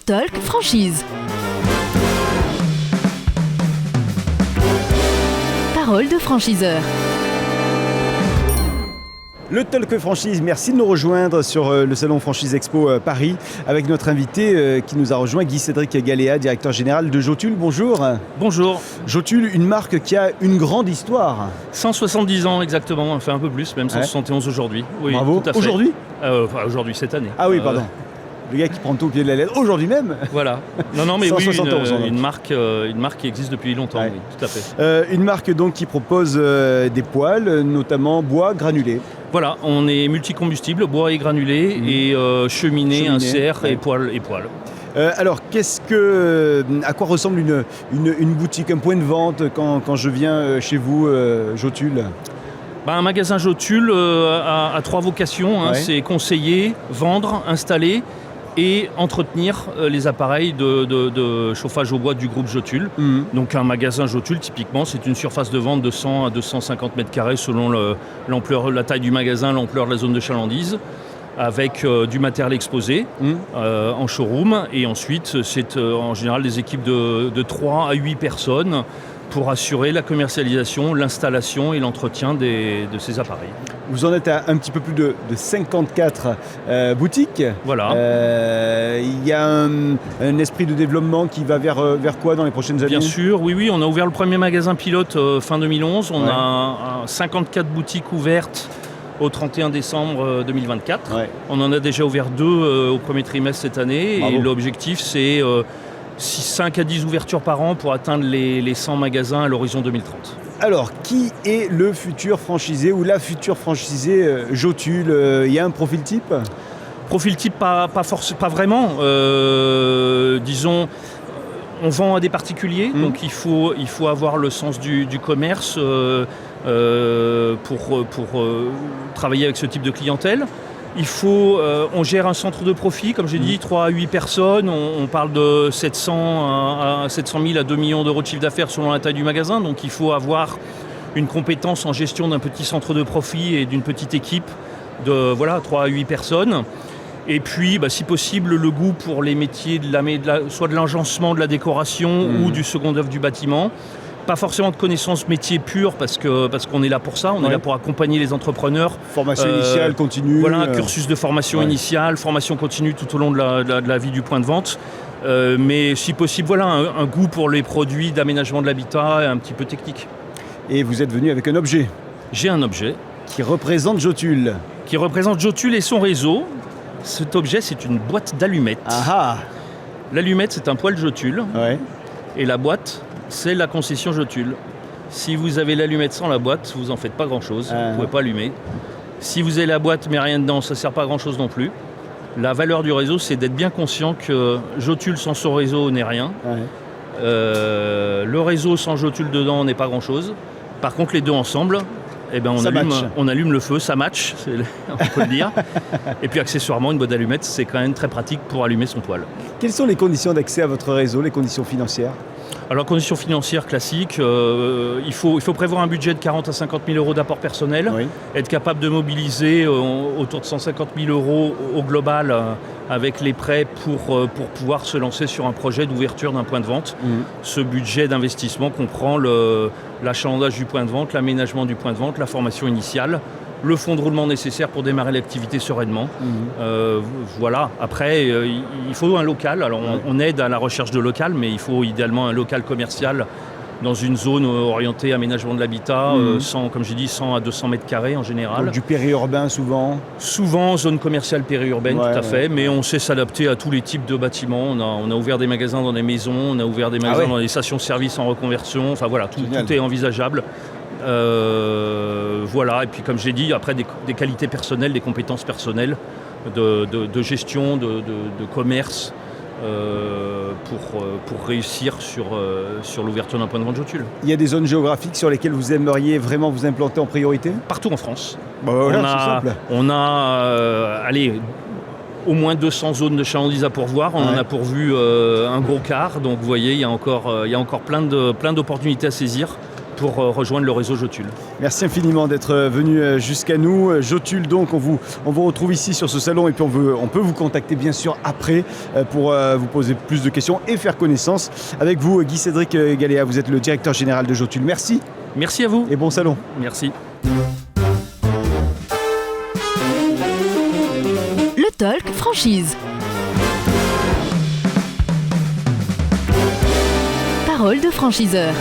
Talk Franchise. Parole de franchiseur. Le Talk Franchise, merci de nous rejoindre sur le Salon Franchise Expo Paris avec notre invité qui nous a rejoint, Guy-Cédric Galéa, directeur général de Jotule. Bonjour. Bonjour. Jotule, une marque qui a une grande histoire. 170 ans exactement, enfin un peu plus, même 171 aujourd'hui. Oui, bravo. Tout à fait. Aujourd'hui aujourd'hui, cette année. Ah oui, pardon. Le gars qui prend tout au pied de la lettre, aujourd'hui même. Voilà. Non, mais oui, 171 ans, une marque qui existe depuis longtemps, ouais. Oui, tout à fait. Une marque donc qui propose des poêles, notamment bois granulé. Voilà, on est multicombustible, bois et granulé, et cheminée, insert et poêle. Alors, à quoi ressemble une boutique, un point de vente quand je viens chez vous, Jotule ? Un magasin Jotule a trois vocations, Ouais. C'est conseiller, vendre, installer et entretenir les appareils de chauffage au bois du groupe Jotule. Donc un magasin Jotule, typiquement, c'est une surface de vente de 100 à 250 mètres carrés selon l'ampleur, la taille du magasin, l'ampleur de la zone de chalandise, avec du matériel exposé en showroom. Et ensuite, c'est en général des équipes de 3 à 8 personnes pour assurer la commercialisation, l'installation et l'entretien de ces appareils. Vous en êtes à un petit peu plus de 54 boutiques. Voilà. Il y a un esprit de développement qui va vers quoi dans les prochaines années ? Bien sûr, oui. On a ouvert le premier magasin pilote fin 2011. On a 54 boutiques ouvertes au 31 décembre 2024. Ouais. On en a déjà ouvert 2 au premier trimestre cette année. Bravo. Et l'objectif, c'est 5 à 10 ouvertures par an pour atteindre les 100 magasins à l'horizon 2030. Alors, qui est le futur franchisé ou la future franchisée Jotule ? Il y a un profil type ? Profil type, pas vraiment. Disons, on vend à des particuliers, donc il faut avoir le sens du commerce pour travailler avec ce type de clientèle. On gère un centre de profit, comme j'ai dit, 3 à 8 personnes. On parle de 700 000 à 2 millions d'euros de chiffre d'affaires selon la taille du magasin. Donc il faut avoir une compétence en gestion d'un petit centre de profit et d'une petite équipe de 3 à 8 personnes. Et puis, si possible, le goût pour les métiers soit de l'agencement, de la décoration ou du second œuvre du bâtiment. Pas forcément de connaissances métiers pures parce qu'on est là pour ça, on est là pour accompagner les entrepreneurs. Formation initiale, continue. Voilà, un cursus de formation initiale, formation continue tout au long de la vie du point de vente. Mais si possible, un goût pour les produits d'aménagement de l'habitat et un petit peu technique. Et vous êtes venu avec un objet J'ai un objet qui représente Jotule. qui représente Jotule et son réseau. Cet objet, c'est une boîte d'allumettes. Ah L'allumette, c'est un poêle Jotule. ouais. Et la boîte, c'est la concession Jotule. Si vous avez l'allumette sans la boîte, vous n'en faites pas grand-chose. Vous ne pouvez pas allumer. Si vous avez la boîte mais rien dedans, ça ne sert pas à grand-chose non plus. La valeur du réseau, c'est d'être bien conscient que Jotule sans son réseau n'est rien. Ouais. Le réseau sans Jotule dedans n'est pas grand-chose. Par contre, les deux ensemble, on allume le feu, ça match, on peut le dire. Et puis accessoirement, une boîte d'allumettes, c'est quand même très pratique pour allumer son poêle. Quelles sont les conditions d'accès à votre réseau, les conditions financières ? Alors, conditions financières classiques, il faut prévoir un budget de 40 à 50 000 euros d'apport personnel, être capable de mobiliser autour de 150 000 euros au global avec les prêts pour pouvoir se lancer sur un projet d'ouverture d'un point de vente. Ce budget d'investissement comprend l'achalandage du point de vente, l'aménagement du point de vente, la formation initiale, le fonds de roulement nécessaire pour démarrer l'activité sereinement. Voilà. Après, il faut un local. Alors, on aide à la recherche de local, mais il faut idéalement un local commercial dans une zone orientée aménagement de l'habitat, comme j'ai dit, 100 à 200 mètres carrés en général. Donc du périurbain souvent ? Souvent, zone commerciale périurbaine, tout à fait. Mais on sait s'adapter à tous les types de bâtiments. On a ouvert des magasins dans des maisons, on a ouvert des magasins dans des stations-service en reconversion. Enfin voilà, tout est envisageable. Et puis comme j'ai dit, après des qualités personnelles, des compétences personnelles de gestion, de commerce pour réussir sur l'ouverture d'un point de vente Jotule. Il y a des zones géographiques sur lesquelles vous aimeriez vraiment vous implanter en priorité ? Partout en France. C'est simple. On a au moins 200 zones de chalandise à pourvoir. On en a pourvu un gros quart. Donc vous voyez, il y a encore plein d'opportunités à saisir pour rejoindre le réseau Jotule. Merci infiniment d'être venu jusqu'à nous. Jotule, donc, on vous retrouve ici sur ce salon et puis on peut vous contacter bien sûr après pour vous poser plus de questions et faire connaissance avec vous, Guy-Cédric Galéa. Vous êtes le directeur général de Jotule. Merci. Merci à vous. Et bon salon. Merci. Le Talk Franchise. Parole de franchiseur.